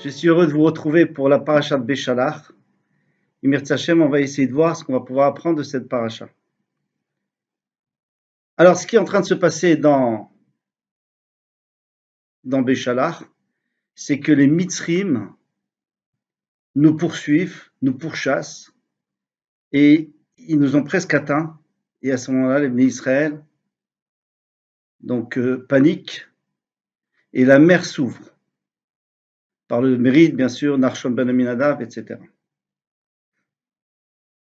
Je suis heureux de vous retrouver pour la paracha de Béchalach. Mirz Hashem, on va essayer de voir ce qu'on va pouvoir apprendre de cette paracha. Alors, ce qui est en train de se passer dans Béchalach, c'est que les Mitzrim nous poursuivent, nous pourchassent, et ils nous ont presque atteints. Et à ce moment-là, les Bnei Israël, donc paniquent, et la mer s'ouvre. Par le mérite, bien sûr, Nachshon ben Aminadav, etc.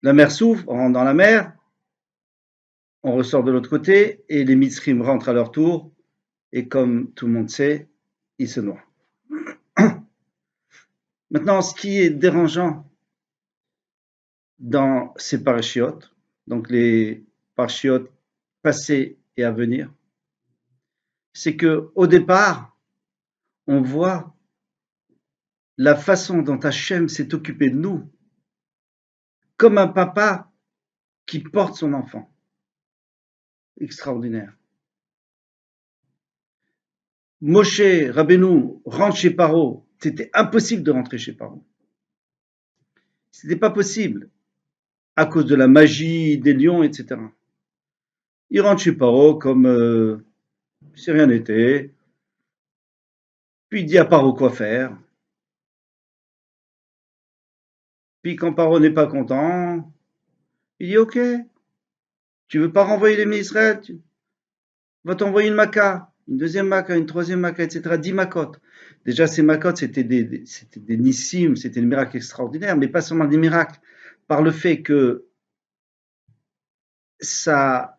La mer s'ouvre, on rentre dans la mer, on ressort de l'autre côté, et les Mitzrim rentrent à leur tour, et comme tout le monde sait, ils se noient. Maintenant, ce qui est dérangeant dans ces parachiotes, donc les parachiotes passés et à venir, c'est que au départ, on voit la façon dont Hachem s'est occupé de nous, comme un papa qui porte son enfant. Extraordinaire. Moshe Rabbeinu rentre chez Paro. C'était impossible de rentrer chez Paro. C'était pas possible à cause de la magie des lions, etc. Il rentre chez Paro comme si rien n'était. Puis il dit à Paro quoi faire. Puis quand Paro n'est pas content, il dit ok, tu veux pas renvoyer les Israël, tu vas t'envoyer une maca, une deuxième maca, une troisième maca, etc. 10 macotes. Déjà ces macotes c'était des nissim, c'était des miracles extraordinaires, mais pas seulement des miracles, par le fait que ça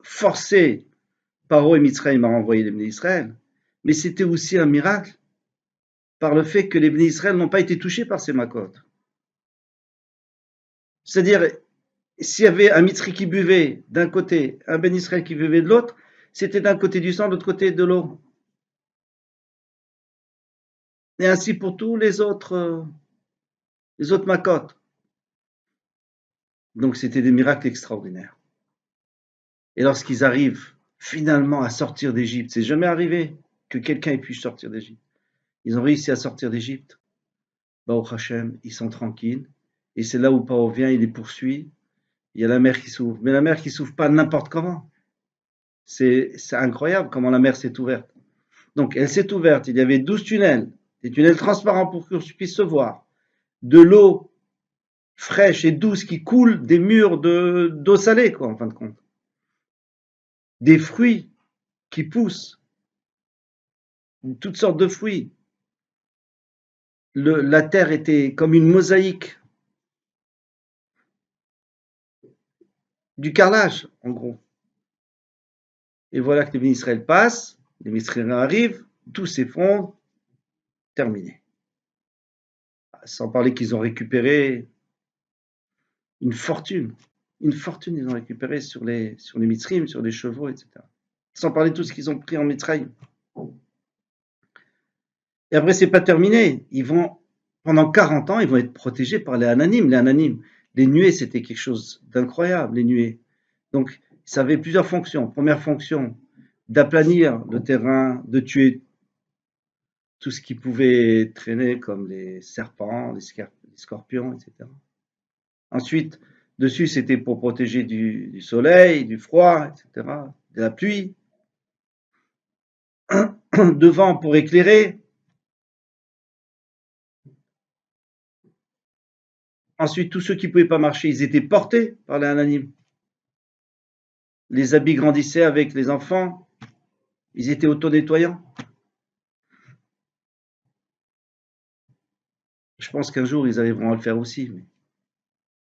forçait Paro et Mitzrayim à renvoyer les Bnei Israël, mais c'était aussi un miracle par le fait que les Bnei Israël n'ont pas été touchés par ces macotes. C'est-à-dire, s'il y avait un Mitzri qui buvait d'un côté, un Ben Israël qui buvait de l'autre, c'était d'un côté du sang, de l'autre côté de l'eau. Et ainsi pour tous les autres macotes. Donc c'était des miracles extraordinaires. Et lorsqu'ils arrivent finalement à sortir d'Égypte, c'est jamais arrivé que quelqu'un ait pu sortir d'Égypte. Ils ont réussi à sortir d'Égypte. Baruch Hashem, ils sont tranquilles. Et c'est là où Paro vient, il les poursuit. Il y a la mer qui s'ouvre. Mais la mer qui s'ouvre pas n'importe comment. C'est incroyable comment la mer s'est ouverte. Donc elle s'est ouverte. Il y avait 12 tunnels. Des tunnels transparents pour que je puisse se voir. De l'eau fraîche et douce qui coule des murs d'eau salée, quoi, en fin de compte. Des fruits qui poussent. Toutes sortes de fruits. La terre était comme une mosaïque. Du carrelage, en gros. Et voilà que les Bnei Israël passent, les Mitzrayim arrivent, tout s'effondre, terminé. Sans parler qu'ils ont récupéré une fortune. Une fortune, ils ont récupéré sur les Mitzrayim, sur les chevaux, etc. Sans parler de tout ce qu'ils ont pris en Mitzrayim. Et après, c'est pas terminé. Ils vont, pendant 40 ans, ils vont être protégés par les Ananim. Les Ananim, les nuées, c'était quelque chose d'incroyable, les nuées. Donc, ça avait plusieurs fonctions. Première fonction, d'aplanir le terrain, de tuer tout ce qui pouvait traîner comme les serpents, les scorpions, etc. Ensuite, dessus, c'était pour protéger du soleil, du froid, etc., de la pluie. Devant, pour éclairer. Ensuite, tous ceux qui ne pouvaient pas marcher, ils étaient portés par les ananim. Les habits grandissaient avec les enfants. Ils étaient auto-nettoyants. Je pense qu'un jour, ils arriveront à le faire aussi. Mais... en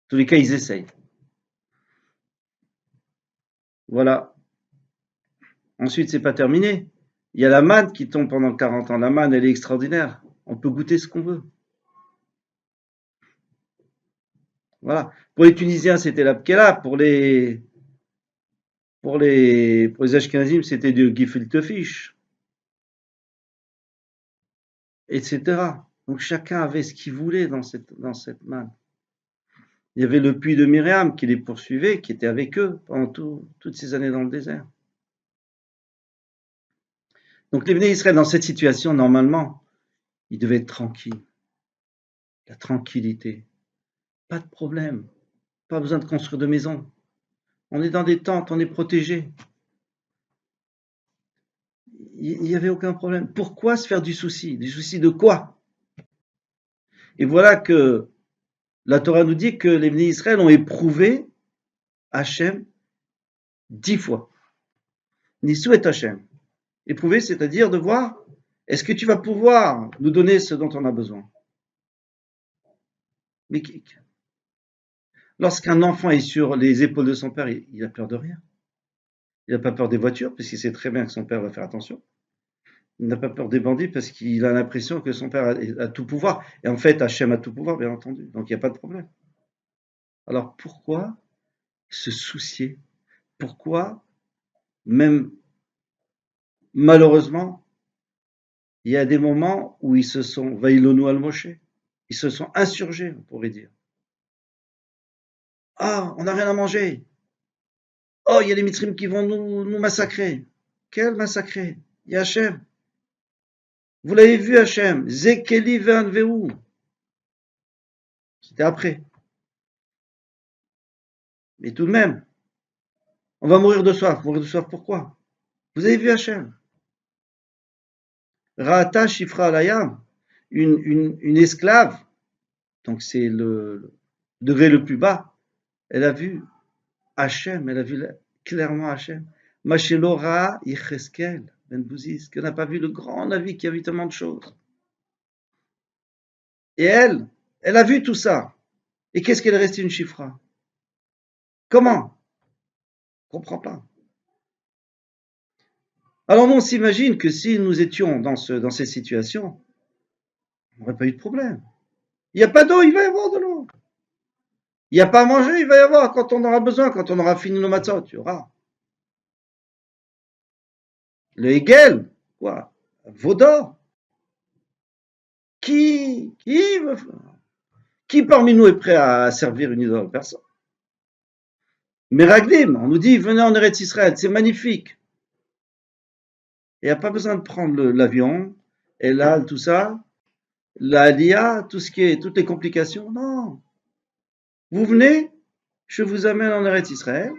tous les cas, ils essayent. Voilà. Ensuite, c'est pas terminé. Il y a la manne qui tombe pendant 40 ans. La manne, elle est extraordinaire. On peut goûter ce qu'on veut. Voilà. Pour les Tunisiens, c'était la pkela. Pour les Ashkenazim, c'était du gefilte fish, etc. Donc chacun avait ce qu'il voulait dans cette manne. Il y avait le puits de Myriam qui les poursuivait, qui était avec eux pendant toutes ces années dans le désert. Donc les Bnei Israël, dans cette situation, normalement, ils devaient être tranquilles. La tranquillité. Pas de problème. Pas besoin de construire de maison. On est dans des tentes, on est protégé. Il n'y avait aucun problème. Pourquoi se faire du souci? Du souci de quoi? Et voilà que la Torah nous dit que les Bnei Israël ont éprouvé Hachem 10 fois. Nissou et Hachem. Éprouver, c'est-à-dire de voir, est-ce que tu vas pouvoir nous donner ce dont on a besoin? Mais lorsqu'un enfant est sur les épaules de son père, il a peur de rien. Il n'a pas peur des voitures, parce qu'il sait très bien que son père va faire attention. Il n'a pas peur des bandits, parce qu'il a l'impression que son père a tout pouvoir. Et en fait, Hachem a tout pouvoir, bien entendu. Donc il n'y a pas de problème. Alors pourquoi se soucier? Pourquoi, même malheureusement, il y a des moments où ils se sont, Vaïlonou al-Moshe, ils se sont insurgés, on pourrait dire. Ah, on n'a rien à manger. Oh, il y a les Mitzrim qui vont nous massacrer. Quel massacrer? Il y a Hachem. Vous l'avez vu, Hachem. Zekeli ve'anvehu. C'était après. Mais tout de même, on va mourir de soif. Mourir de soif, pourquoi? Vous avez vu Hachem. Ra'ata shifra alayam. Une esclave, donc c'est le degré le plus bas, elle a vu Hachem, elle a vu clairement Hachem. Machelo Ra'a Yecheskel, Ben Bouzis, qu'elle n'a pas vu le grand Navi qui a vu tellement de choses. Et elle a vu tout ça. Et qu'est-ce qu'elle est restée une chifra? Comment? Je ne comprends pas. Alors nous, on s'imagine que si nous étions dans ces situations, on n'aurait pas eu de problème. Il n'y a pas d'eau, il va y avoir de l'eau. Il n'y a pas à manger, il va y avoir quand on aura besoin, quand on aura fini nos matzot, tu auras. Le Hegel, quoi? Vaudor. Qui, qui, qui parmi nous est prêt à servir une idole? Personne. Meraglim, on nous dit, venez en Eretz Israël, c'est magnifique. Il n'y a pas besoin de prendre l'avion, et là, tout ça, la LIA, tout ce qui est, toutes les complications. Non. Vous venez, je vous amène en Eretz Israël,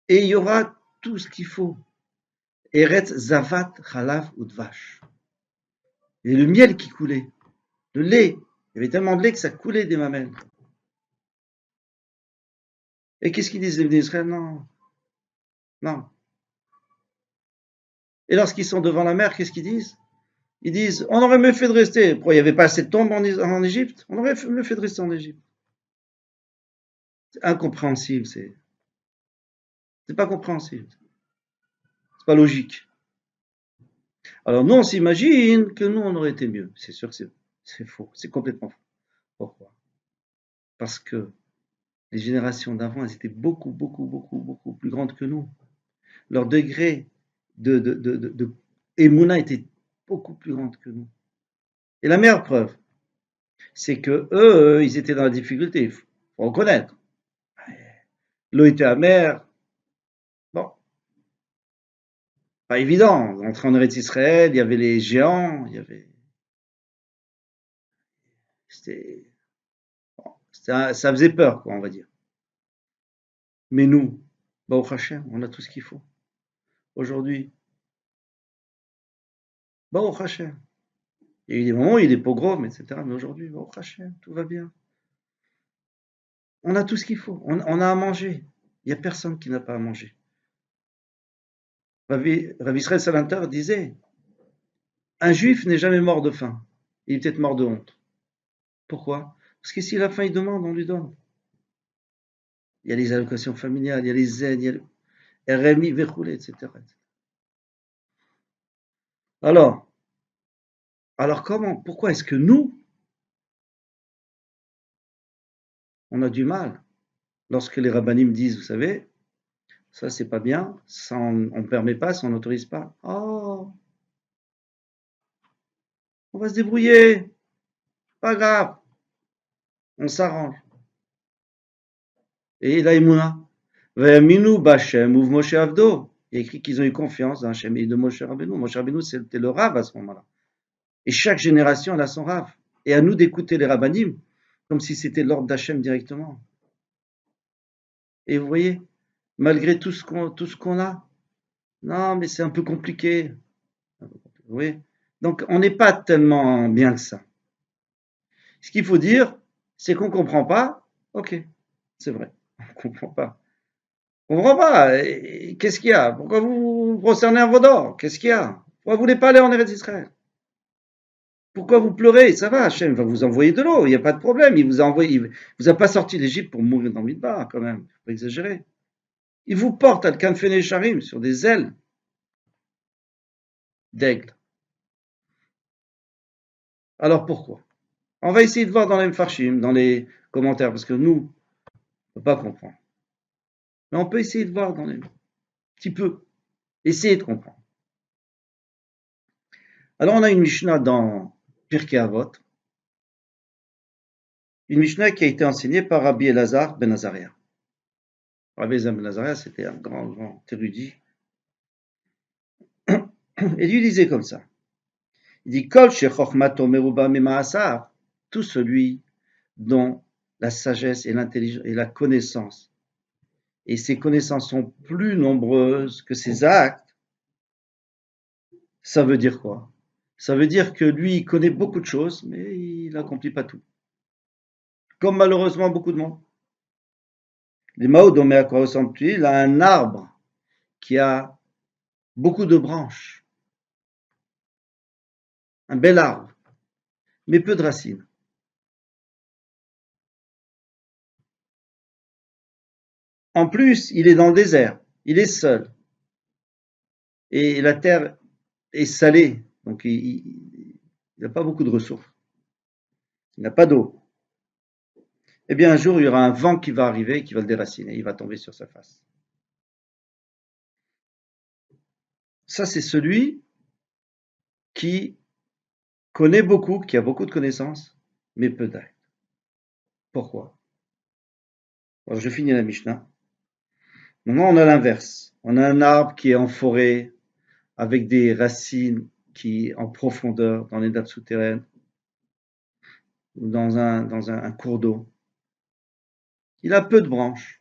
et il y aura tout ce qu'il faut. Eretz Zavat, Chalav ou Dvash. Et le miel qui coulait, le lait. Il y avait tellement de lait que ça coulait des mamelles. Et qu'est-ce qu'ils disent les Bnei Israël? Non. Non. Et lorsqu'ils sont devant la mer, qu'est-ce qu'ils disent? Ils disent, on aurait mieux fait de rester. Pourquoi il n'y avait pas assez de tombes en Égypte? On aurait mieux fait de rester en Égypte. C'est incompréhensible, c'est pas compréhensible. C'est pas logique. Alors nous, on s'imagine que nous, on aurait été mieux. C'est sûr que c'est faux. C'est complètement faux. Pourquoi? Parce que les générations d'avant, elles étaient beaucoup, beaucoup, beaucoup, beaucoup plus grandes que nous. Leur degré de Emouna était beaucoup plus grand que nous. Et la meilleure preuve, c'est que eux, ils étaient dans la difficulté. Il faut reconnaître. L'eau était amère. Bon, pas évident. Entrer en Eretz Israël, il y avait les géants, il y avait. C'était. Bon, ça faisait peur, quoi, on va dire. Mais nous, Baruch Hashem, on a tout ce qu'il faut. Aujourd'hui, Baruch Hashem. Il y a eu des moments où il y a eu des pogroms, etc. Mais aujourd'hui, Baruch Hashem, tout va bien. On a tout ce qu'il faut. On a à manger. Il n'y a personne qui n'a pas à manger. Rav Israël Salanter disait, un juif n'est jamais mort de faim. Il est peut-être mort de honte. Pourquoi? Parce que si la faim, il demande, on lui donne. Il y a les allocations familiales, il y a les aides, il y a le RMI, Verroulé, etc. Alors comment? Pourquoi est-ce que nous, on a du mal lorsque les rabbinim disent, vous savez, ça c'est pas bien, ça on ne permet pas, ça on n'autorise pas. Oh, on va se débrouiller, pas grave, on s'arrange. Et la Emouna. Vayaminu b'Hashem uv Moshe Avdo. Il y a écrit qu'ils ont eu confiance dans Hachem et de Moshe Rabbeinu. Moshe Rabbeinu, c'était le Rav à ce moment-là. Et chaque génération, elle a son Rav. Et à nous d'écouter les Rabbanim, comme si c'était l'ordre d'Hachem directement. Et vous voyez, malgré tout ce qu'on a, non, mais c'est un peu compliqué. Vous voyez? Donc, on n'est pas tellement bien que ça. Ce qu'il faut dire, c'est qu'on ne comprend pas. Ok, c'est vrai, on ne comprend pas. On ne comprend pas. Qu'est-ce qu'il y a? Pourquoi vous vous prosternez à Vaudor? Qu'est-ce qu'il y a? Pourquoi vous voulez pas aller en Eretz Israël? Pourquoi vous pleurez? Ça va, Hachem va vous envoyer de l'eau, il n'y a pas de problème. Il vous a envoyé, il vous a pas sorti d'Égypte pour mourir dans le Midbar, quand même. Faut pas exagérer. Il vous porte à Kanfene Sharim sur des ailes d'aigle. Alors pourquoi? On va essayer de voir dans les Mfarshim, dans les commentaires, parce que nous, on ne peut pas comprendre. Mais on peut essayer de voir dans les... petit peu. Essayer de comprendre. Alors on a une Mishnah dans Pirkei Avot, une Mishnah qui a été enseignée par Rabbi Elazar ben Azariah. Rabbi Elazar ben Azariah, c'était un grand érudit. Et lui disait comme ça. Il dit Kol shechochmato meruba mima'asar, tout celui dont la sagesse et l'intelligence et la connaissance, et ses connaissances sont plus nombreuses que ses actes, ça veut dire quoi? Ça veut dire que lui, il connaît beaucoup de choses, mais il n'accomplit pas tout. Comme malheureusement beaucoup de monde. Les Maodomé à quoi ressemble-t-il? Il a un arbre qui a beaucoup de branches, un bel arbre, mais peu de racines. En plus, il est dans le désert, il est seul. Et la terre est salée, donc il n'a pas beaucoup de ressources. Il n'a pas d'eau. Eh bien, un jour, il y aura un vent qui va arriver, qui va le déraciner, il va tomber sur sa face. Ça, c'est celui qui connaît beaucoup, qui a beaucoup de connaissances, mais peu d'actes. Pourquoi? Alors, je finis la Mishnah. Maintenant, on a l'inverse. On a un arbre qui est en forêt, avec des racines qui en profondeur, dans les nappes souterraines, ou dans un cours d'eau. Il a peu de branches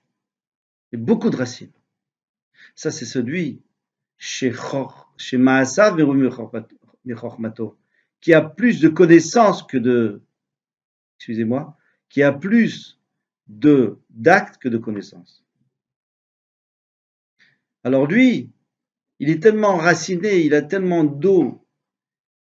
et beaucoup de racines. Ça, c'est celui chez Maasa Michormato, qui a plus de connaissances que de, excusez-moi, qui a plus d'actes que de connaissances. Alors lui, il est tellement enraciné, il a tellement d'eau,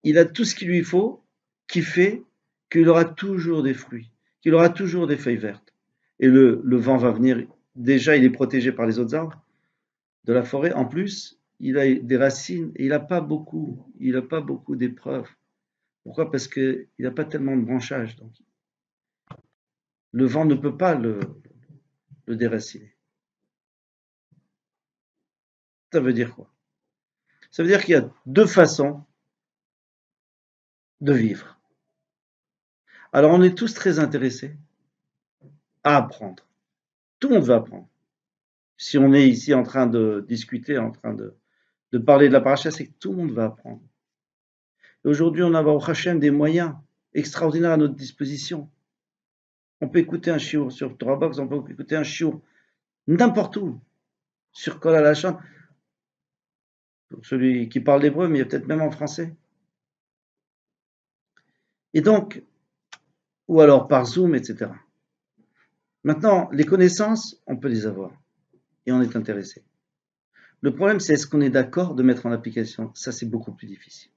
il a tout ce qu'il lui faut, qui fait qu'il aura toujours des fruits, qu'il aura toujours des feuilles vertes. Et le vent va venir, déjà il est protégé par les autres arbres de la forêt, en plus, il a des racines et il n'a pas beaucoup d'épreuves. Pourquoi? Parce qu'il n'a pas tellement de branchage. Donc, le vent ne peut pas le déraciner. Ça veut dire quoi? Ça veut dire qu'il y a deux façons de vivre. Alors, on est tous très intéressés à apprendre. Tout le monde veut apprendre. Si on est ici en train de discuter, en train de parler de la paracha, c'est que tout le monde va apprendre. Et aujourd'hui, on a au Hachem des moyens extraordinaires à notre disposition. On peut écouter un shiur sur Torahbox, on peut écouter un shiur n'importe où, sur Kol HaLashon. Pour celui qui parle l'hébreu, mais il y a peut-être même en français. Et donc, ou alors par Zoom, etc. Maintenant, les connaissances, on peut les avoir. Et on est intéressé. Le problème, c'est est-ce qu'on est d'accord de mettre en application? Ça, c'est beaucoup plus difficile.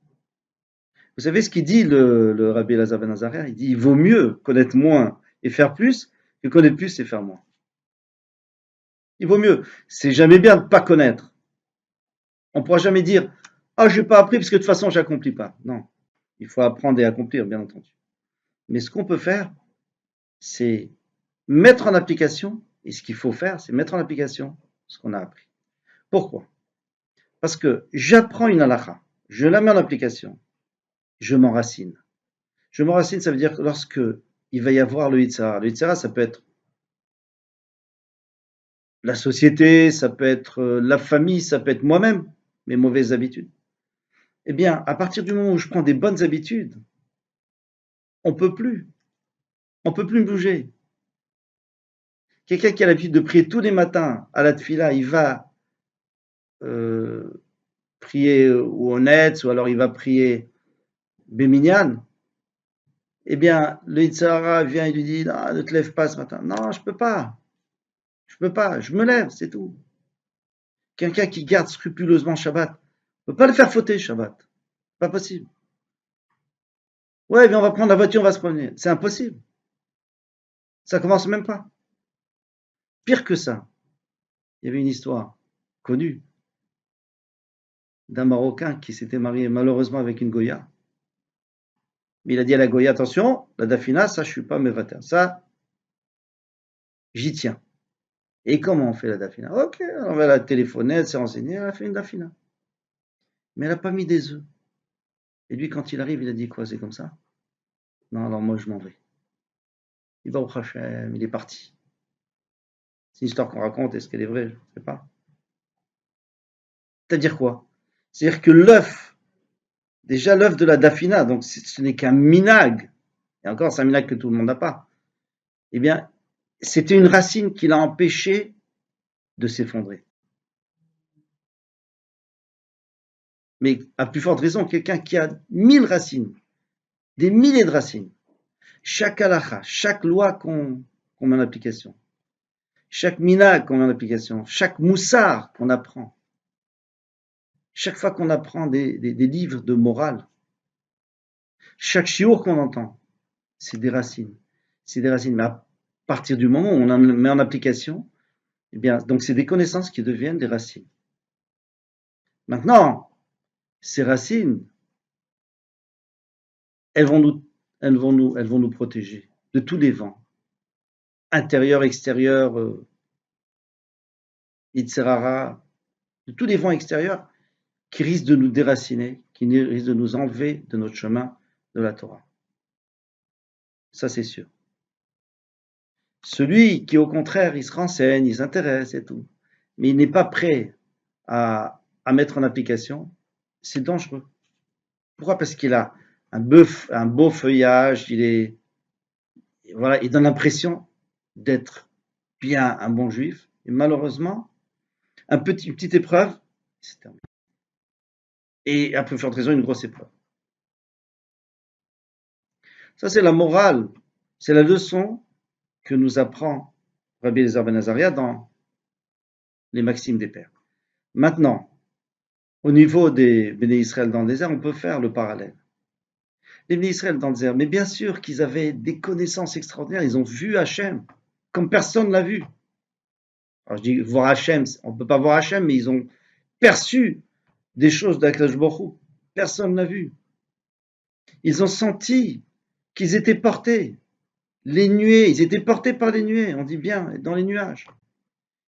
Vous savez ce qu'il dit le Rabbi Elazar ben Azariah? Il dit il vaut mieux connaître moins et faire plus que connaître plus et faire moins. Il vaut mieux. C'est jamais bien de ne pas connaître. On ne pourra jamais dire ah, je n'ai pas appris parce que de toute façon, je n'accomplis pas. Non. Il faut apprendre et accomplir, bien entendu. Mais ce qu'on peut faire, c'est mettre en application, et ce qu'il faut faire, c'est mettre en application ce qu'on a appris. Pourquoi? Parce que j'apprends une halakha, je la mets en application, je m'enracine. Je m'enracine, ça veut dire que lorsque il va y avoir le Yitzhara, ça peut être la société, ça peut être la famille, ça peut être moi-même, mes mauvaises habitudes. Eh bien, à partir du moment où je prends des bonnes habitudes, on peut plus. On peut plus bouger. Quelqu'un qui a l'habitude de prier tous les matins à la tfila, il va euh, prier ou au Netz, ou alors il va prier Béminian. Eh bien, le Yitzhara vient et lui dit, ah, ne te lève pas ce matin. Non, je peux pas. Je peux pas. Je me lève, c'est tout. Quelqu'un qui garde scrupuleusement Shabbat, ne peut pas le faire fauter Shabbat. Pas possible. Ouais, mais on va prendre la voiture, on va se promener. C'est impossible. Ça commence même pas. Pire que ça, il y avait une histoire connue d'un Marocain qui s'était marié malheureusement avec une Goya. Mais il a dit à la Goya, attention, la Dafina, ça je suis pas mévater. Ça, j'y tiens. Et comment on fait la Dafina? Ok, on va la téléphoner, elle s'est renseignée, elle a fait une Dafina. Mais elle n'a pas mis des œufs. Et lui, quand il arrive, il a dit quoi? C'est comme ça? Non, alors moi je m'en vais. Il va au Hachem, il est parti. C'est une histoire qu'on raconte, est-ce qu'elle est vraie? Je ne sais pas. C'est-à-dire quoi? C'est-à-dire que l'œuf, déjà l'œuf de la Dafina, donc ce n'est qu'un minag, et encore c'est un minag que tout le monde n'a pas, eh bien, c'était une racine qui l'a empêché de s'effondrer. Mais à plus forte raison, quelqu'un qui a 1000 racines, des milliers de racines, chaque halakha, chaque loi qu'on met en application, chaque minag qu'on met en application, chaque moussard qu'on apprend, chaque fois qu'on apprend des livres de morale, chaque chiour qu'on entend, c'est des racines. C'est des racines. Mais à partir du moment où on en met en application, eh bien, donc c'est des connaissances qui deviennent des racines. Maintenant, ces racines, elles vont nous protéger de tous les vents, intérieurs, extérieurs, Yitzhara, de tous les vents extérieurs qui risquent de nous déraciner, qui risquent de nous enlever de notre chemin de la Torah. Ça, c'est sûr. Celui qui, au contraire, il se renseigne, il s'intéresse et tout, mais il n'est pas prêt à mettre en application, c'est dangereux. Pourquoi? Parce qu'il a un beau feuillage, voilà, il donne l'impression d'être bien un bon juif, et malheureusement, une petite épreuve, c'est terminé. Et à plus forte raison, une grosse épreuve. Ça, c'est la morale, c'est la leçon que nous apprend Rabbi Eliezer ben Azaria dans les Maximes des Pères. Maintenant, au niveau des Béné Israël dans le désert, on peut faire le parallèle. Les Béné Israël dans le désert, mais bien sûr qu'ils avaient des connaissances extraordinaires, ils ont vu Hachem, comme personne ne l'a vu. Alors je dis voir Hachem, on ne peut pas voir Hachem, mais ils ont perçu des choses d'Akadosh Baruch Hu. Personne ne l'a vu. Ils ont senti qu'ils étaient portés. Les nuées, ils étaient portés par les nuées, on dit bien, dans les nuages.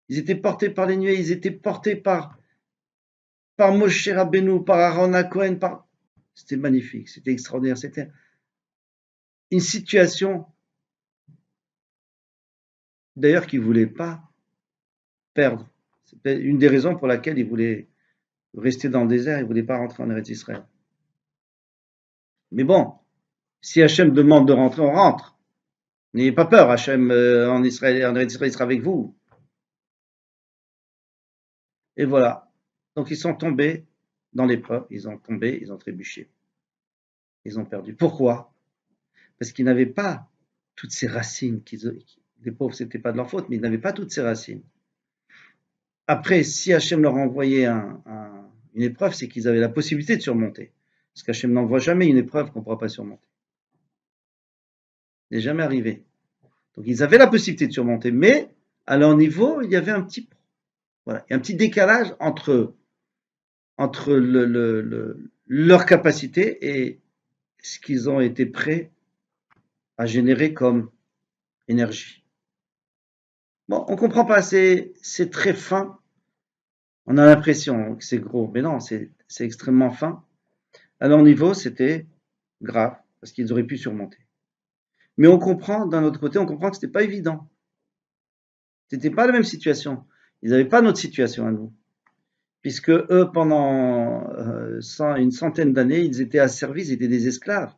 Ils étaient portés par les nuées, ils étaient portés par Moshe Rabbeinu, par Aaron HaKohen, C'était magnifique, c'était extraordinaire, c'était une situation, d'ailleurs, qu'ils ne voulaient pas perdre. C'était une des raisons pour laquelle ils voulaient rester dans le désert, ils ne voulaient pas rentrer en Eretz Israël. Mais bon, si Hachem demande de rentrer, on rentre. N'ayez pas peur, Hachem en Israël, en Eretz Israël, il sera avec vous. Et voilà. Donc ils sont tombés dans l'épreuve, ils ont tombé, ils ont trébuché. Ils ont perdu. Pourquoi? Parce qu'ils n'avaient pas toutes ces racines. Les pauvres, ce n'était pas de leur faute, mais ils n'avaient pas toutes ces racines. Après, si Hachem leur envoyait une épreuve, c'est qu'ils avaient la possibilité de surmonter. Parce qu'Hachem n'envoie jamais une épreuve qu'on ne pourra pas surmonter. Ce n'est jamais arrivé. Donc ils avaient la possibilité de surmonter, mais à leur niveau, il y avait un petit décalage entre leur capacité et ce qu'ils ont été prêts à générer comme énergie. Bon, on ne comprend pas, c'est très fin. On a l'impression que c'est gros, mais non, c'est extrêmement fin. À leur niveau, c'était grave, parce qu'ils auraient pu surmonter. Mais on comprend, d'un autre côté, on comprend que ce n'était pas évident. Ce n'était pas la même situation. Ils n'avaient pas notre situation à nous. Puisque eux, pendant une centaine d'années, ils étaient asservis, ils étaient des esclaves.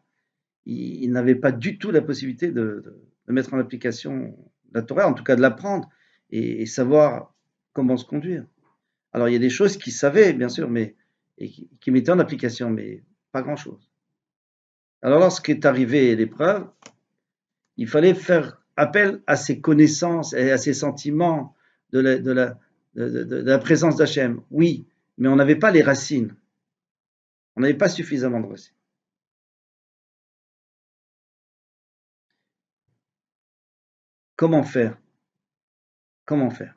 Ils n'avaient pas du tout la possibilité de mettre en application la Torah, en tout cas de l'apprendre et savoir comment se conduire. Alors il y a des choses qu'ils savaient, bien sûr, mais et qui mettaient en application, mais pas grand-chose. Alors lorsqu'est arrivée l'épreuve, il fallait faire appel à ses connaissances et à ses sentiments de la présence d'Hachem. Oui, mais on n'avait pas les racines. On n'avait pas suffisamment de racines. Comment faire? Comment faire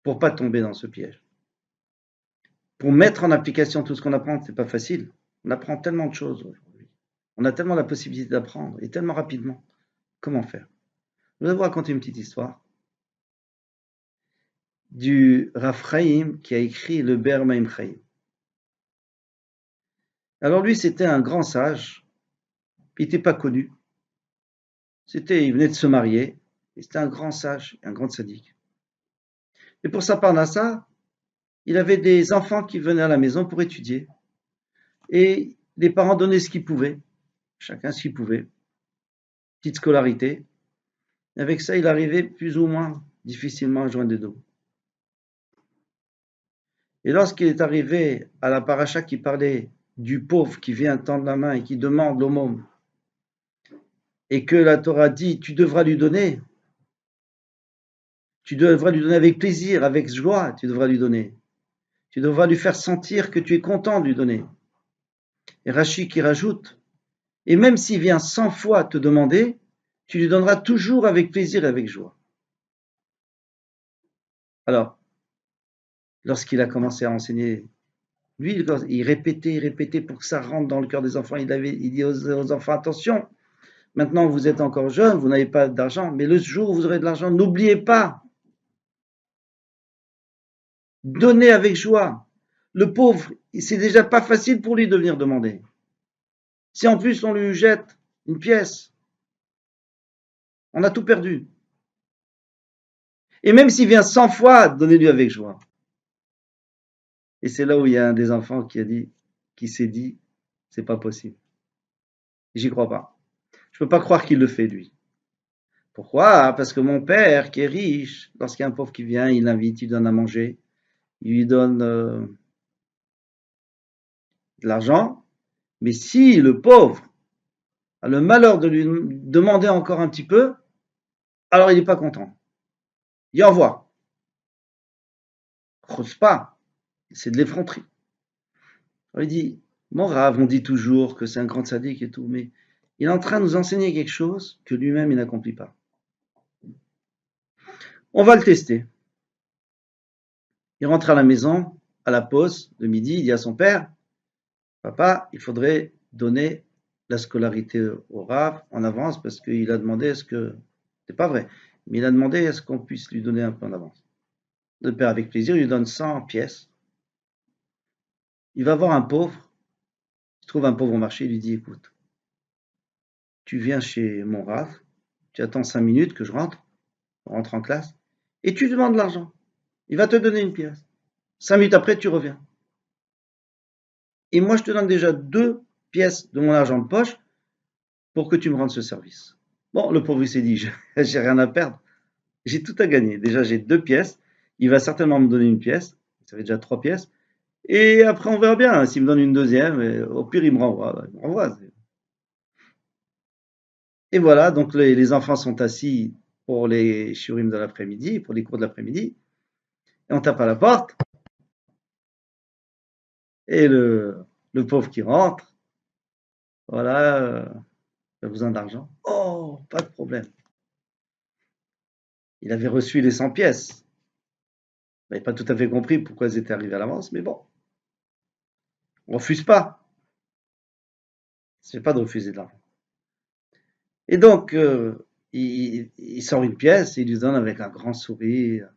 pour pas tomber dans ce piège? Pour mettre en application tout ce qu'on apprend, c'est pas facile. On apprend tellement de choses aujourd'hui. On a tellement la possibilité d'apprendre et tellement rapidement. Comment faire? Je vais vous raconter une petite histoire du Rav Chaim qui a écrit le Ber Maim Chaim. Alors lui, c'était un grand sage. Il n'était pas connu. Il venait de se marier. Et c'était un grand sage, un grand tzaddik. Et pour sa parnassa, il avait des enfants qui venaient à la maison pour étudier. Et les parents donnaient ce qu'ils pouvaient, chacun ce qu'il pouvait, petite scolarité. Et avec ça, il arrivait plus ou moins difficilement à joindre les deux. Et lorsqu'il est arrivé à la paracha qui parlait du pauvre qui vient tendre la main et qui demande l'aumône, et que la Torah dit, tu devras lui donner avec plaisir, avec joie, tu devras lui donner. Tu devras lui faire sentir que tu es content de lui donner. Et Rashi qui rajoute, et même s'il vient 100 fois te demander, tu lui donneras toujours avec plaisir et avec joie. Alors, lorsqu'il a commencé à enseigner, lui, il répétait pour que ça rentre dans le cœur des enfants. Il dit aux enfants, attention, maintenant vous êtes encore jeunes, vous n'avez pas d'argent, mais le jour où vous aurez de l'argent, n'oubliez pas, donnez avec joie. Le pauvre, c'est déjà pas facile pour lui de venir demander. Si en plus on lui jette une pièce, on a tout perdu. Et même s'il vient 100 fois, donnez-lui avec joie. Et c'est là où il y a un des enfants qui s'est dit, c'est pas possible. J'y crois pas. Je peux pas croire qu'il le fait, lui. Pourquoi? Parce que mon père, qui est riche, lorsqu'il y a un pauvre qui vient, il l'invite, il donne à manger, il lui donne de l'argent. Mais si le pauvre a le malheur de lui demander encore un petit peu, alors il n'est pas content. Il dit au revoir. Crosse pas, c'est de l'effronterie. Il dit, mon Rav, on dit toujours que c'est un grand sadique et tout, mais il est en train de nous enseigner quelque chose que lui-même il n'accomplit pas. On va le tester. Il rentre à la maison, à la pause de midi, il dit à son père, papa, il faudrait donner la scolarité au Rav en avance parce qu'il a demandé est-ce que, c'est pas vrai, mais il a demandé est-ce qu'on puisse lui donner un peu en avance. Le père avec plaisir, il lui donne 100 pièces. Il va voir un pauvre, il trouve un pauvre au marché, il lui dit écoute, tu viens chez mon Rav, tu attends 5 minutes que je rentre en classe, et tu demandes de l'argent. Il va te donner une pièce. 5 minutes après, tu reviens. Et moi, je te donne déjà 2 pièces de mon argent de poche pour que tu me rendes ce service. Bon, le pauvre, il s'est dit, j'ai rien à perdre. J'ai tout à gagner. Déjà, j'ai 2 pièces. Il va certainement me donner une pièce. Ça fait déjà 3 pièces. Et après, on verra bien. S'il me donne une deuxième, au pire, il me renvoie. Et voilà, donc les enfants sont assis pour les shurim de l'après-midi, pour les cours de l'après-midi. Et on tape à la porte. Et le pauvre qui rentre, voilà, il a besoin d'argent. Oh, pas de problème. Il avait reçu les 100 pièces. Il n'avait pas tout à fait compris pourquoi elles étaient arrivées à l'avance, mais bon, on ne refuse pas. C'est pas de refuser de l'argent. Et donc, il sort une pièce, il lui donne avec un grand sourire.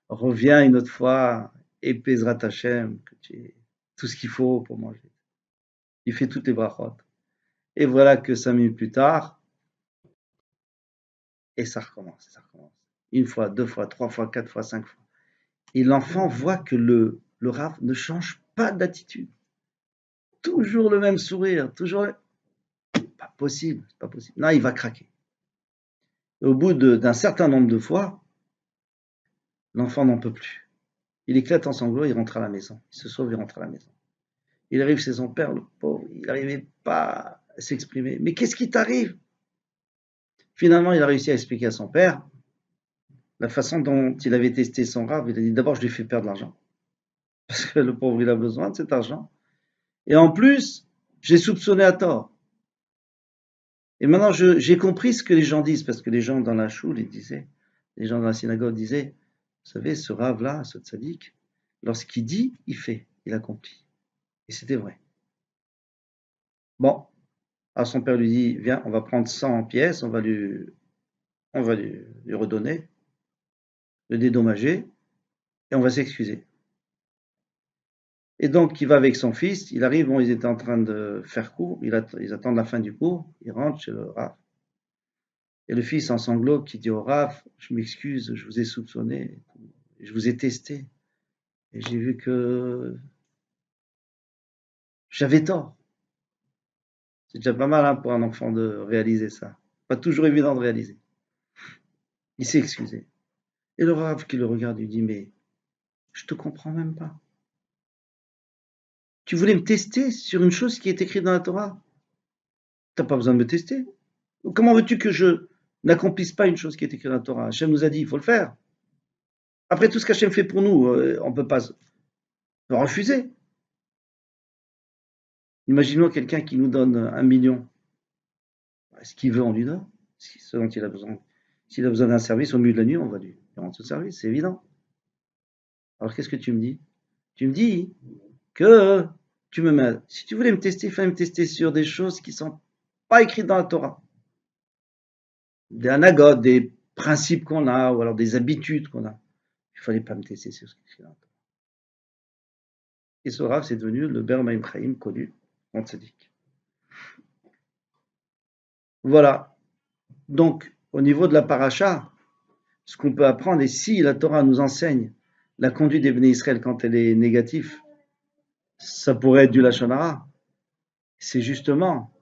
Reviens une autre fois, et Bezrat Hashem, que tu aies tout ce qu'il faut pour manger. Il fait toutes les brachot. Et voilà que 5 minutes plus tard, et ça recommence, ça recommence. Une fois, 2 fois, 3 fois, 4 fois, 5 fois. Et l'enfant voit que le Rav ne change pas d'attitude. Toujours le même sourire, toujours. Pas possible, c'est pas possible. Non, il va craquer. Et au bout d'un certain nombre de fois, l'enfant n'en peut plus. Il éclate en sanglots, il rentre à la maison. Il se sauve, il rentre à la maison. Il arrive chez son père, le pauvre, il n'arrivait pas à s'exprimer. Mais qu'est-ce qui t'arrive? Finalement, il a réussi à expliquer à son père la façon dont il avait testé son Rav. Il a dit d'abord, je lui ai fait perdre de l'argent. Parce que le pauvre, il a besoin de cet argent. Et en plus, j'ai soupçonné à tort. Et maintenant, j'ai compris ce que les gens disent, parce que les gens dans la choule, ils disaient, les gens dans la synagogue disaient, vous savez, ce Rav-là, ce tzaddik, lorsqu'il dit, il fait, il accomplit. Et c'était vrai. Bon, alors son père lui dit, viens, on va prendre 100 pièces, on va lui redonner, le dédommager, et on va s'excuser. Et donc, il va avec son fils, il arrive, bon, ils étaient en train de faire cours, ils attendent la fin du cours, ils rentrent chez le Rav. Et le fils en sanglots qui dit au Rav, je m'excuse, je vous ai soupçonné, je vous ai testé, et j'ai vu que j'avais tort. C'est déjà pas mal hein, pour un enfant de réaliser ça. Pas toujours évident de réaliser. Il s'est excusé. Et le Rav qui le regarde lui dit, mais je te comprends même pas. Tu voulais me tester sur une chose qui est écrite dans la Torah. T'as pas besoin de me tester. Comment veux-tu que je n'accomplisse pas une chose qui est écrite dans la Torah? Hachem nous a dit, il faut le faire. Après tout ce qu'Hachem fait pour nous, on ne peut pas le refuser. Imaginons quelqu'un qui nous donne 1 million. Ce qu'il veut, on lui donne. Ce dont il a besoin. S'il a besoin d'un service au milieu de la nuit, on va lui rendre ce service, c'est évident. Alors qu'est-ce que tu me dis? Tu me dis que si tu voulais me tester, il fallait me tester sur des choses qui ne sont pas écrites dans la Torah. Des anagotes, des principes qu'on a, ou alors des habitudes qu'on a. Il ne fallait pas me tester sur ce qui est écrit dans la Torah. Et ce Rav, c'est devenu le Ber Maim Chaim connu, on tzaddik. Voilà. Donc, au niveau de la paracha, ce qu'on peut apprendre, et si la Torah nous enseigne la conduite des Bnei Israël quand elle est négative, ça pourrait être du Lachon Hara. C'est justement,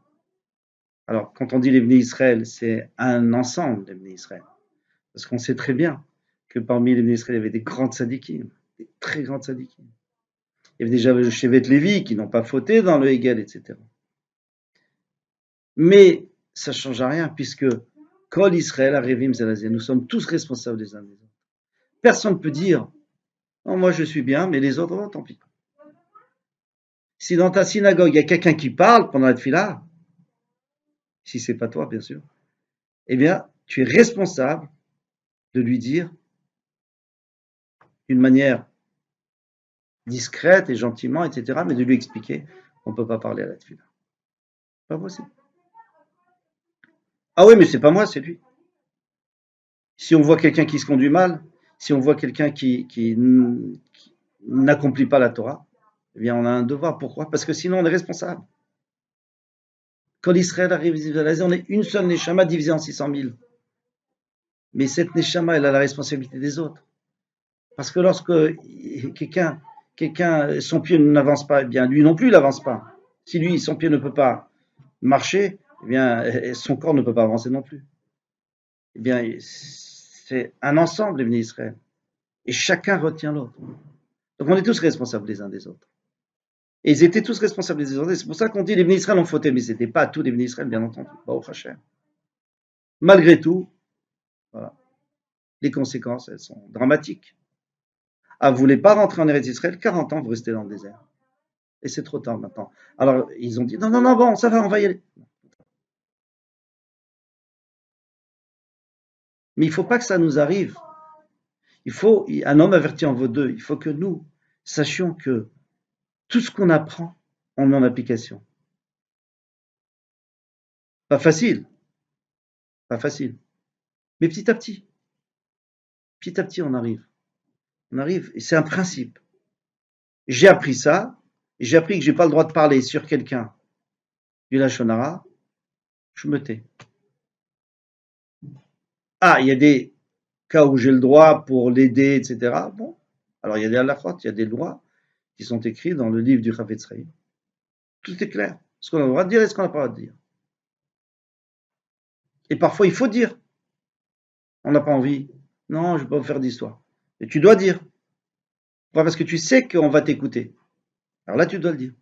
alors quand on dit les Bnei Israël, c'est un ensemble des Bnei Israël. Parce qu'on sait très bien que parmi les Bnei Israël, il y avait des grands tzadikim, des très grands tzadikim. Il y avait déjà les Shevet Lévi qui n'ont pas fauté dans le Hegel, etc. Mais ça ne change rien puisque Kol Israël Arevim Zelazé, nous sommes tous responsables des uns des autres. Personne ne peut dire non, moi je suis bien, mais les autres, oh, tant pis. Si dans ta synagogue, il y a quelqu'un qui parle pendant la tefila, si c'est pas toi, bien sûr, eh bien, tu es responsable de lui dire d'une manière discrète et gentiment, etc., mais de lui expliquer qu'on ne peut pas parler à la tefila. Pas possible. Ah oui, mais c'est pas moi, c'est lui. Si on voit quelqu'un qui se conduit mal, si on voit quelqu'un qui n'accomplit pas la Torah, eh bien, on a un devoir. Pourquoi? Parce que sinon, on est responsable. Quand l'Israël arrive, on est une seule Neshama divisée en 600 000. Mais cette Neshama, elle a la responsabilité des autres. Parce que lorsque quelqu'un, son pied n'avance pas, eh bien, lui non plus, il n'avance pas. Si lui, son pied ne peut pas marcher, eh bien, son corps ne peut pas avancer non plus. Eh bien, c'est un ensemble, les Bnei Israël. Et chacun retient l'autre. Donc, on est tous responsables les uns des autres. Et ils étaient tous responsables les uns des autres. C'est pour ça qu'on dit les Bnei Israël ont fauté, mais ce n'était pas tous les Bnei Israël, bien entendu. Baruch Hashem. Malgré tout, voilà, les conséquences, elles sont dramatiques. Ah, vous voulez pas rentrer en Eretz Israël, 40 ans, vous restez dans le désert. Et c'est trop tard maintenant. Alors, ils ont dit, non, non, non, bon, ça va, on va y aller. Mais il ne faut pas que ça nous arrive. Un homme averti en vaut deux. Il faut que nous sachions que tout ce qu'on apprend, on le met en application. Pas facile. Pas facile. Mais petit à petit, on arrive. On arrive, et c'est un principe. J'ai appris ça, j'ai appris que je n'ai pas le droit de parler sur quelqu'un du Lachon Hara, je me tais. Ah, il y a des cas où j'ai le droit pour l'aider, etc. Bon, Alors il y a des halakhot, il y a des lois qui sont écrites dans le livre du Chavetz Chaim. Tout est clair. Ce qu'on a le droit de dire et ce qu'on n'a pas le droit de dire. Et parfois, il faut dire. On n'a pas envie. Non, je ne vais pas vous faire d'histoire. Et tu dois dire. Pourquoi? Parce que tu sais qu'on va t'écouter. Alors là, tu dois le dire.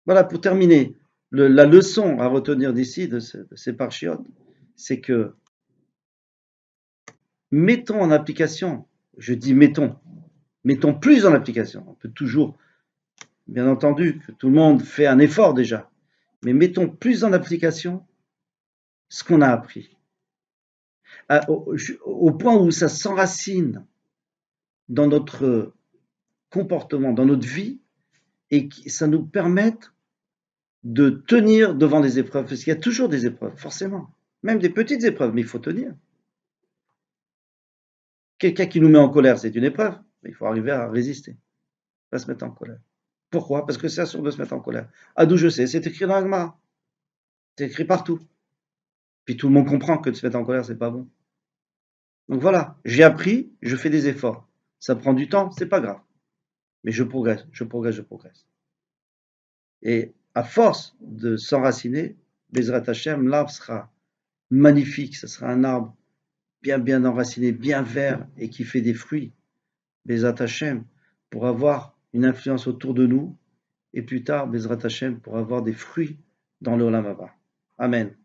Voilà, pour terminer, la leçon à retenir d'ici, de ces parchiotes, c'est que mettons en application, je dis mettons plus en application. On peut toujours, bien entendu, que tout le monde fait un effort déjà, mais mettons plus en application ce qu'on a appris. Au point où ça s'enracine dans notre comportement, dans notre vie, et que ça nous permette de tenir devant les épreuves, parce qu'il y a toujours des épreuves, forcément, même des petites épreuves, mais il faut tenir. Quelqu'un qui nous met en colère, c'est une épreuve, mais il faut arriver à résister, pas se mettre en colère. Pourquoi? Parce que c'est sûr de se mettre en colère. Ah, d'où je sais, c'est écrit dans l'Agma, c'est écrit partout. Puis tout le monde comprend que de se mettre en colère, c'est pas bon. Donc voilà, j'ai appris, je fais des efforts. Ça prend du temps, c'est pas grave. Mais je progresse, je progresse, je progresse. Et à force de s'enraciner, Bezrat Hashem, l'arbre sera magnifique, ce sera un arbre bien enraciné, bien vert et qui fait des fruits. Bezrat Hashem, pour avoir une influence autour de nous et plus tard, Bezrat Hashem, pour avoir des fruits dans le Olam Haba. Amen.